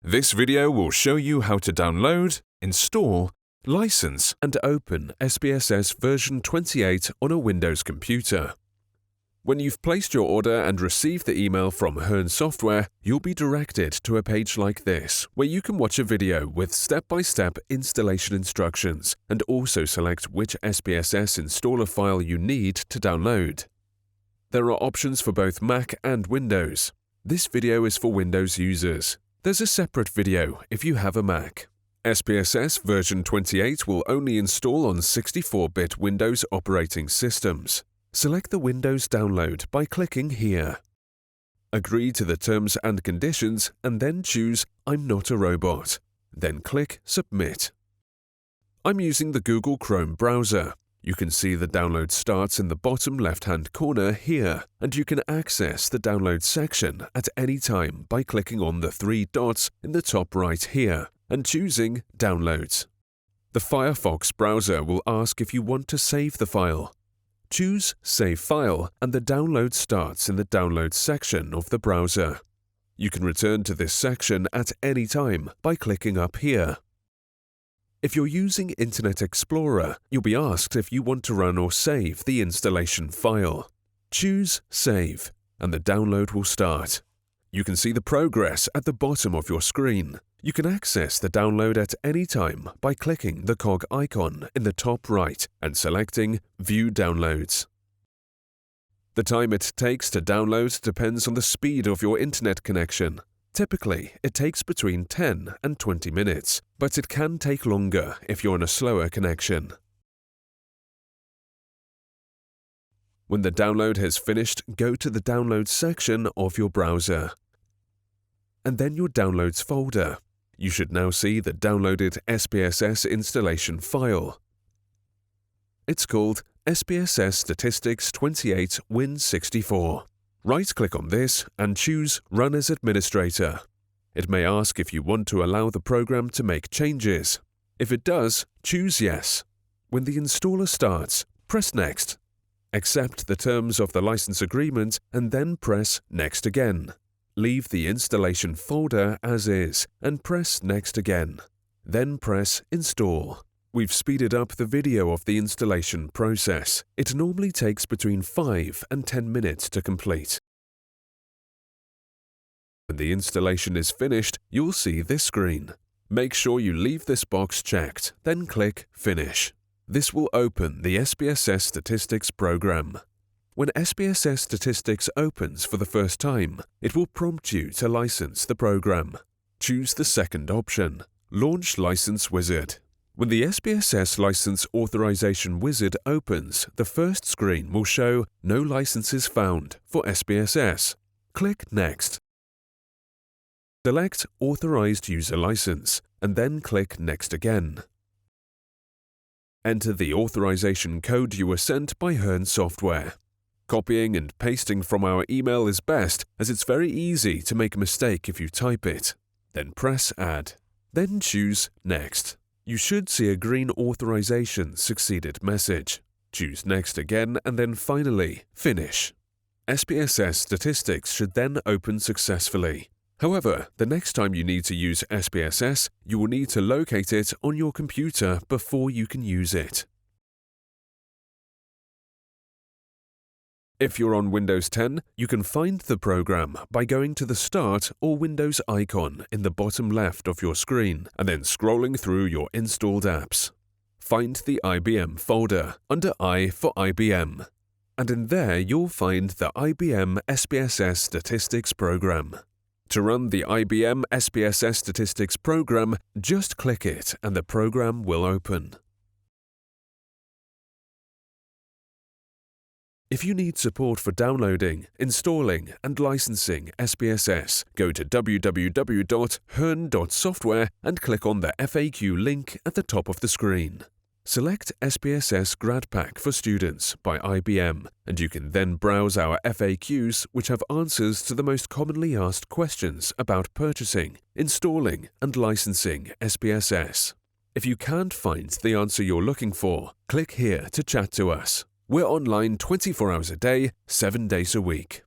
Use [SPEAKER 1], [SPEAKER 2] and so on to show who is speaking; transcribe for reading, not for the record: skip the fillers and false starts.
[SPEAKER 1] This video will show you how to download, install, license, and open SPSS version 28 on a Windows computer. When you've placed your order and received the email from Hearne.Software, you'll be directed to a page like this, where you can watch a video with step-by-step installation instructions and also select which SPSS installer file you need to download. There are options for both Mac and Windows. This video is for Windows users. There's a separate video if you have a Mac. SPSS version 28 will only install on 64-bit Windows operating systems. Select the Windows download by clicking here. Agree to the terms and conditions and then choose I'm not a robot. Then click Submit. I'm using the Google Chrome browser. You can see the download starts in the bottom left-hand corner here, and you can access the download section at any time by clicking on the three dots in the top right here and choosing Downloads. The Firefox browser will ask if you want to save the file. Choose Save File and the download starts in the Downloads section of the browser. You can return to this section at any time by clicking up here. If you're using Internet Explorer, you'll be asked if you want to run or save the installation file. Choose Save, and the download will start. You can see the progress at the bottom of your screen. You can access the download at any time by clicking the cog icon in the top right and selecting View Downloads. The time it takes to download depends on the speed of your internet connection. Typically, it takes between 10 and 20 minutes, but it can take longer if you're on a slower connection. When the download has finished, go to the Downloads section of your browser, and then your Downloads folder. You should now see the downloaded SPSS installation file. It's called SPSS Statistics 28 Win64. Right-click on this and choose Run as Administrator. It may ask if you want to allow the program to make changes. If it does, choose Yes. When the installer starts, press Next. Accept the terms of the license agreement and then press Next again. Leave the installation folder as is and press Next again. Then press Install. We've speeded up the video of the installation process. It normally takes between 5 and 10 minutes to complete. When the installation is finished, you'll see this screen. Make sure you leave this box checked, then click Finish. This will open the SPSS Statistics program. When SPSS Statistics opens for the first time, it will prompt you to license the program. Choose the second option, Launch License Wizard. When the SPSS License Authorization Wizard opens, the first screen will show No Licenses Found for SPSS. Click Next. Select Authorized User License and then click Next again. Enter the authorization code you were sent by Hearne.Software. Copying and pasting from our email is best, as it's very easy to make a mistake if you type it. Then press Add. Then choose Next. You should see a green Authorization Succeeded message. Choose Next again and then finally Finish. SPSS Statistics should then open successfully. However, the next time you need to use SPSS, you will need to locate it on your computer before you can use it. If you're on Windows 10, you can find the program by going to the Start or Windows icon in the bottom left of your screen and then scrolling through your installed apps. Find the IBM folder under I for IBM, and in there you'll find the IBM SPSS Statistics program. To run the IBM SPSS Statistics program, just click it and the program will open. If you need support for downloading, installing, and licensing SPSS, go to www.Hearne.Software and click on the FAQ link at the top of the screen. Select SPSS Grad Pack for Students by IBM, and you can then browse our FAQs, which have answers to the most commonly asked questions about purchasing, installing, and licensing SPSS. If you can't find the answer you're looking for, click here to chat to us. We're online 24 hours a day, 7 days a week.